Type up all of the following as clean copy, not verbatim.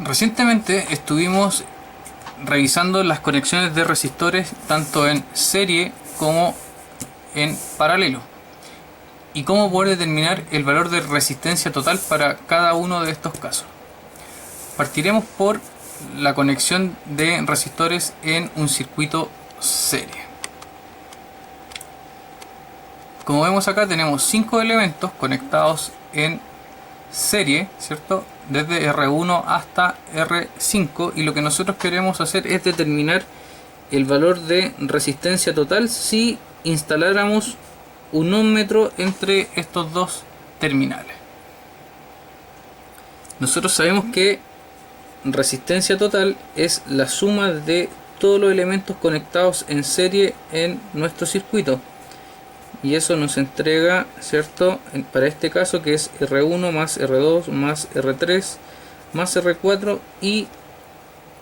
Recientemente estuvimos revisando las conexiones de resistores tanto en serie como en paralelo y cómo poder determinar el valor de resistencia total para cada uno de estos casos. Partiremos por la conexión de resistores en un circuito serie. Como vemos acá, tenemos 5 elementos conectados en serie, ¿cierto? Desde R1 hasta R5, y lo que nosotros queremos hacer es determinar el valor de resistencia total si instaláramos un ohmmetro entre estos dos terminales. Nosotros sabemos que resistencia total es la suma de todos los elementos conectados en serie en nuestro circuito, y eso nos entrega, ¿cierto?, para este caso, que es R1 más R2 más R3 más R4 y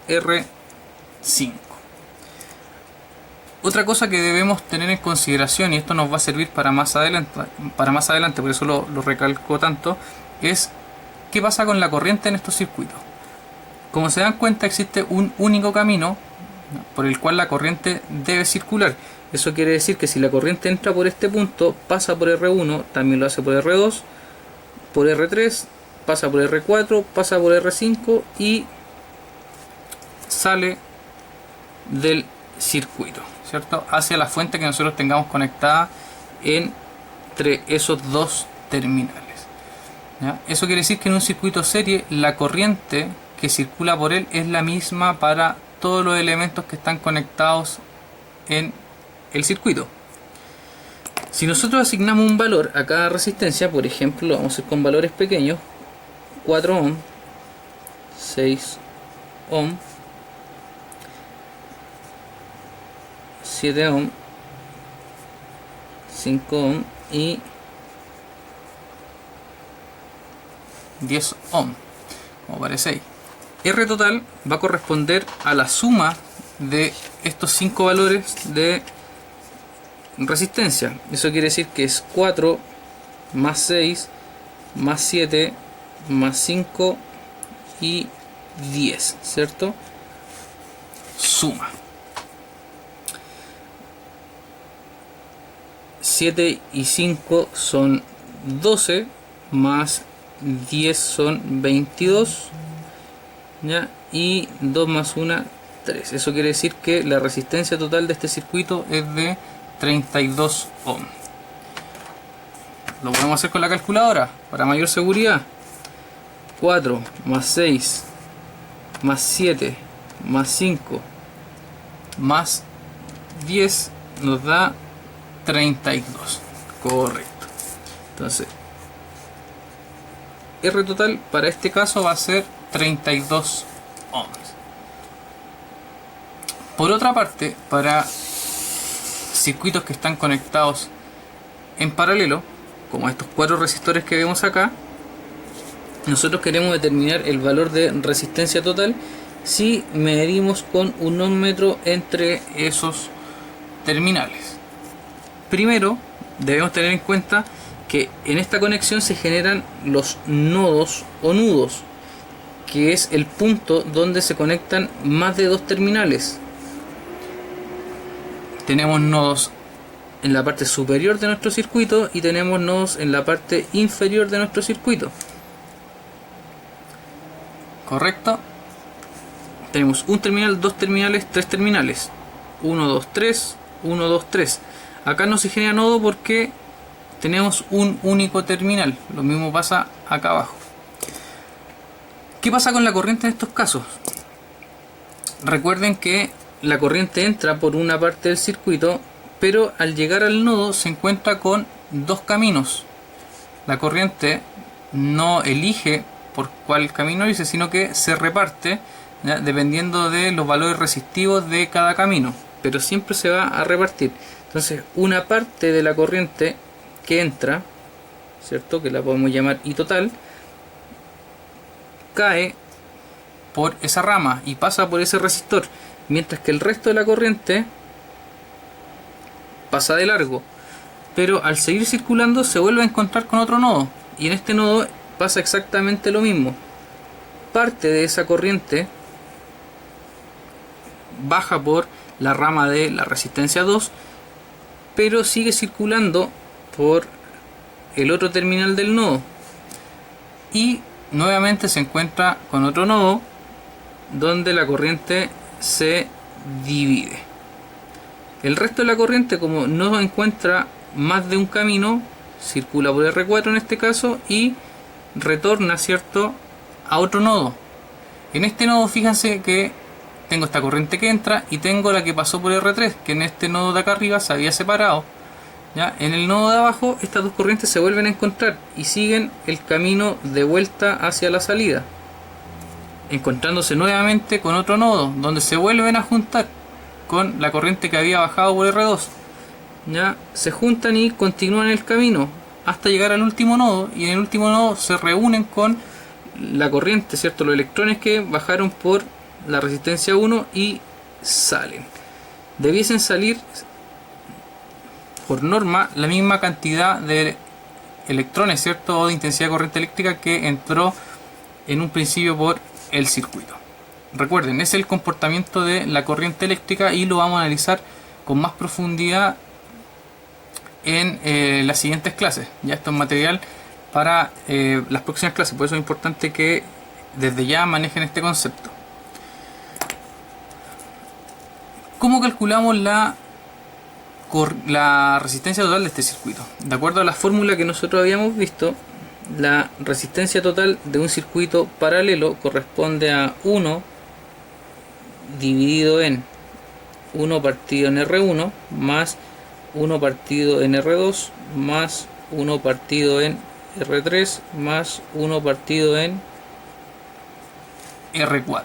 R5. Otra cosa que debemos tener en consideración, y esto nos va a servir para más adelante, por eso lo recalco tanto, es qué pasa con la corriente en estos circuitos. Como se dan cuenta, existe un único camino por el cual la corriente debe circular. Eso quiere decir que si la corriente entra por este punto, pasa por R1, también lo hace por R2, por R3, pasa por R4, pasa por R5 y sale del circuito, ¿cierto?, hacia la fuente que nosotros tengamos conectada entre esos dos terminales, ¿ya? Eso quiere decir que en un circuito serie la corriente que circula por él es la misma para todos los elementos que están conectados en el circuito. Si nosotros asignamos un valor a cada resistencia, por ejemplo, vamos a ir con valores pequeños: 4 ohm, 6 ohm, 7 ohm, 5 ohm y 10 ohm, como parece ahí. R total va a corresponder a la suma de estos 5 valores de resistencia. Eso quiere decir que es 4 más 6 más 7 más 5 y 10, ¿cierto? Suma. 7 y 5 son 12, más 10 son 22, ¿ya? Y 2 más 1, 3. Eso quiere decir que la resistencia total de este circuito es de 32 ohm. Lo podemos hacer con la calculadora para mayor seguridad. 4 más 6 más 7 más 5 más 10 nos da 32. Correcto. Entonces, R total para este caso va a ser 32 ohms. Por otra parte, para circuitos que están conectados en paralelo, como estos 4 resistores que vemos acá, nosotros queremos determinar el valor de resistencia total si medimos con un ohmmetro entre esos terminales. Primero, debemos tener en cuenta que en esta conexión se generan los nodos o nudos, que es el punto donde se conectan más de 2 terminales. Tenemos nodos en la parte superior de nuestro circuito y tenemos nodos en la parte inferior de nuestro circuito. ¿Correcto? Tenemos un terminal, 2 terminales, 3 terminales. 1, 2, 3, 1, 2, 3. Acá no se genera nodo porque tenemos un único terminal. Lo mismo pasa acá abajo. ¿Qué pasa con la corriente en estos casos? Recuerden que la corriente entra por una parte del circuito, pero al llegar al nodo se encuentra con 2 caminos. La corriente no elige por cuál camino irse, sino que se reparte, ¿ya?, dependiendo de los valores resistivos de cada camino, pero siempre se va a repartir. Entonces, una parte de la corriente que entra, ¿cierto?, que la podemos llamar I total, cae por esa rama y pasa por ese resistor, mientras que el resto de la corriente pasa de largo, pero al seguir circulando se vuelve a encontrar con otro nodo, y en este nodo pasa exactamente lo mismo. parte de esa corriente baja por la rama de la resistencia 2, pero sigue circulando por el otro terminal del nodo y nuevamente se encuentra con otro nodo donde la corriente se divide. El resto de la corriente, como no encuentra más de un camino, circula por R4 en este caso y retorna, ¿cierto?, a otro nodo. En este nodo fíjense que tengo esta corriente que entra y tengo la que pasó por R3, que en este nodo de acá arriba se había separado. ¿Ya? En el nodo de abajo estas dos corrientes se vuelven a encontrar y siguen el camino de vuelta hacia la salida, encontrándose nuevamente con otro nodo donde se vuelven a juntar con la corriente que había bajado por R2. ¿Ya? Se juntan y continúan el camino hasta llegar al último nodo, y en el último nodo se reúnen con la corriente, ¿cierto?, los electrones que bajaron por la resistencia 1 y salen. Debiesen salir por norma la misma cantidad de electrones, ¿cierto?, o de intensidad de corriente eléctrica que entró en un principio por el circuito. Recuerden, ese es el comportamiento de la corriente eléctrica y lo vamos a analizar con más profundidad en las siguientes clases. Ya esto es material para las próximas clases, por eso es importante que desde ya manejen este concepto. ¿Cómo calculamos la resistencia total de este circuito? De acuerdo a la fórmula que nosotros habíamos visto, la resistencia total de un circuito paralelo corresponde a 1 dividido en 1 partido en R1 más 1 partido en R2 más 1 partido en R3 más 1 partido en R4.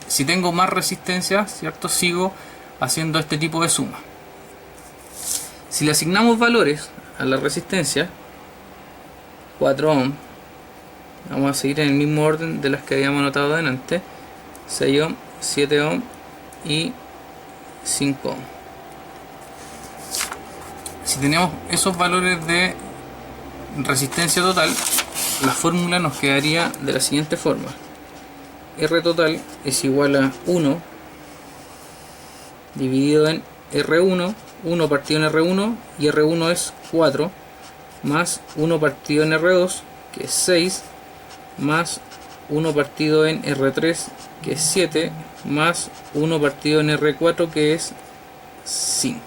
Si tengo más resistencia, ¿cierto?, sigo haciendo este tipo de suma. Si le asignamos valores a la resistencia, 4 ohm, vamos a seguir en el mismo orden de las que habíamos anotado delante, 6 ohm, 7 ohm y 5 ohm. Si tenemos esos valores de resistencia total, la fórmula nos quedaría de la siguiente forma: R total es igual a 1 dividido en R1, 1 partido en R1, y R1 es 4, más 1 partido en R2, que es 6, más 1 partido en R3, que es 7, más 1 partido en R4, que es 5.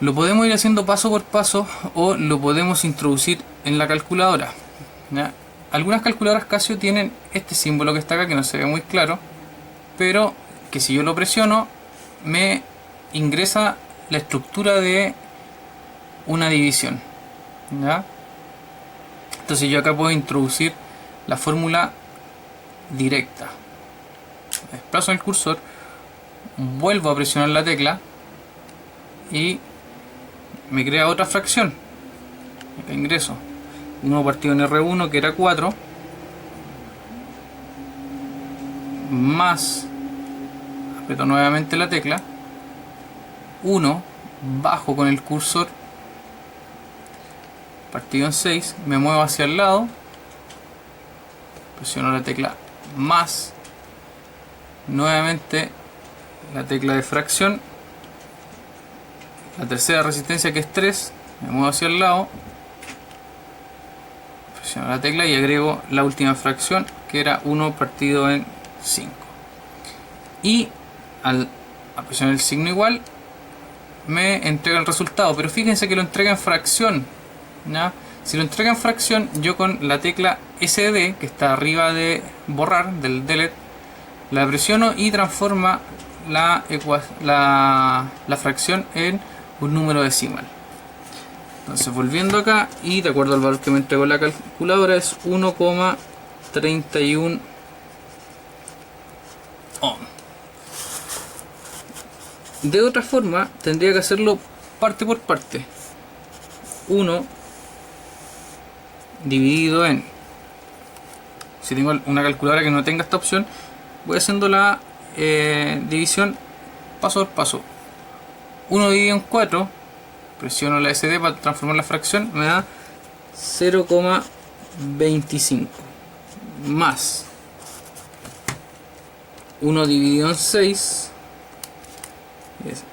Lo podemos ir haciendo paso por paso o lo podemos introducir en la calculadora. ¿Ya? Algunas calculadoras Casio tienen este símbolo que está acá, que no se ve muy claro, pero que si yo lo presiono me ingresa la estructura de una división. ¿Ya? Entonces yo acá puedo introducir la fórmula directa. Desplazo el cursor, vuelvo a presionar la tecla y me crea otra fracción. Acá ingreso 1 partido en R1, que era 4, más, aprieto nuevamente la tecla, 1, bajo con el cursor, partido en 6, me muevo hacia el lado, presiono la tecla más, nuevamente la tecla de fracción, la tercera resistencia, que es 3, me muevo hacia el lado, presiono la tecla y agrego la última fracción, que era 1 partido en 5. Y al presionar el signo igual me entrega el resultado, pero fíjense que lo entrega en fracción. ¿Ya? Si lo entrega en fracción, yo con la tecla SD, que está arriba de borrar, del delete, la presiono y transforma la fracción en un número decimal. Entonces, volviendo acá, y de acuerdo al valor que me entregó la calculadora, es 1,31 ohm. De otra forma, tendría que hacerlo parte por parte. 1 dividido en, si tengo una calculadora que no tenga esta opción, voy haciendo la división paso por paso. 1 dividido en 4, presiono la SD para transformar la fracción, me da 0,25. más 1 dividido en 6 es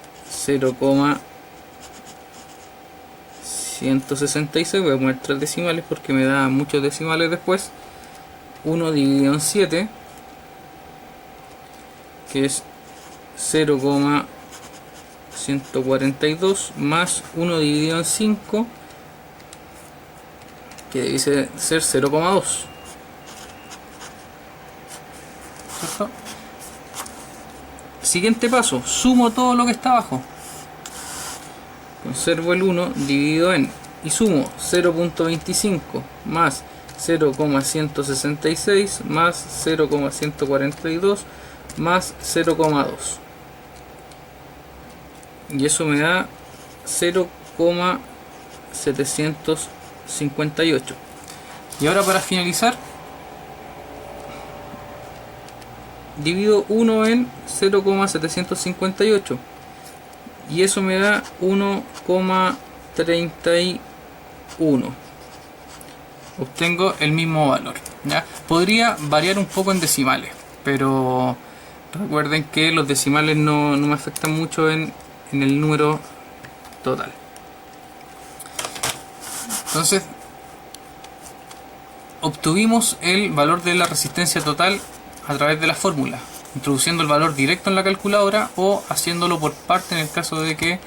0,166. Voy a poner 3 decimales porque me da muchos decimales después. 1 dividido en 7, que es 0,142, más 1 dividido en 5, que debe ser 0,2. ¿Cierto? Siguiente paso, sumo todo lo que está abajo. Conservo el 1 dividido en, y sumo 0,25 más 0,166 más 0,142 más 0,2, y eso me da 0,758. Y ahora, para finalizar, divido 1 en 0,758 y eso me da 1,31. Obtengo el mismo valor, ¿ya? Podría variar un poco en decimales, pero recuerden que los decimales no me afectan mucho en el número total. Entonces, obtuvimos el valor de la resistencia total a través de la fórmula, introduciendo el valor directo en la calculadora o haciéndolo por parte en el caso de que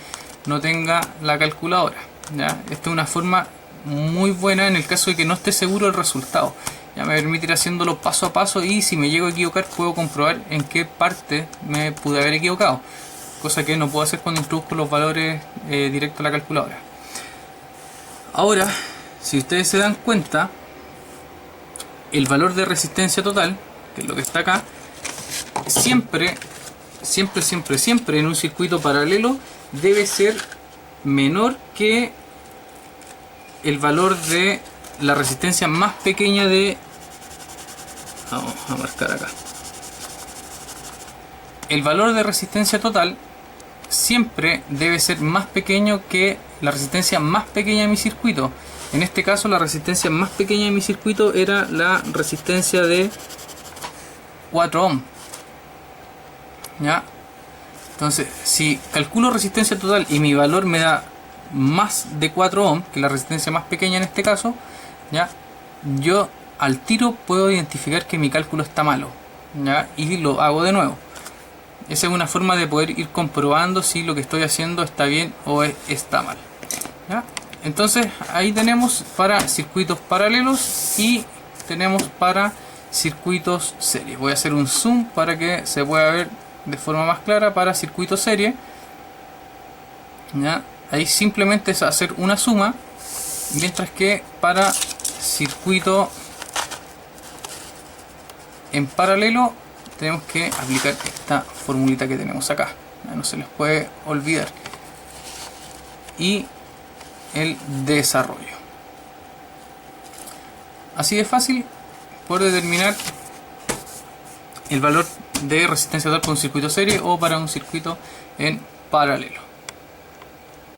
no tenga la calculadora, ¿ya? Esta es una forma muy buena en el caso de que no esté seguro del resultado. Ya me permite ir haciéndolo paso a paso, y si me llego a equivocar puedo comprobar en qué parte me pude haber equivocado, cosa que no puedo hacer cuando introduzco los valores directos a la calculadora. Ahora, si ustedes se dan cuenta, el valor de resistencia total, que es lo que está acá, siempre en un circuito paralelo debe ser menor que el valor de la resistencia más pequeña de... Vamos a marcar acá. El valor de resistencia total siempre debe ser más pequeño que la resistencia más pequeña de mi circuito. En este caso, la resistencia más pequeña de mi circuito era la resistencia de 4 ohm. ¿Ya? Entonces, si calculo resistencia total y mi valor me da más de 4 ohm, que la resistencia más pequeña en este caso, ¿ya? Yo al tiro puedo identificar que mi cálculo está malo, ¿ya? Y lo hago de nuevo. Esa es una forma de poder ir comprobando si lo que estoy haciendo está bien o está mal, ¿ya? Entonces, ahí tenemos para circuitos paralelos y tenemos para circuitos serie. Voy a hacer un zoom para que se pueda ver de forma más clara para circuito serie, ¿ya? Ahí simplemente es hacer una suma, mientras que para circuito en paralelo tenemos que aplicar esta formulita que tenemos acá, no se les puede olvidar, y el desarrollo. Así de fácil poder determinar el valor de resistencia total para un circuito serie o para un circuito en paralelo.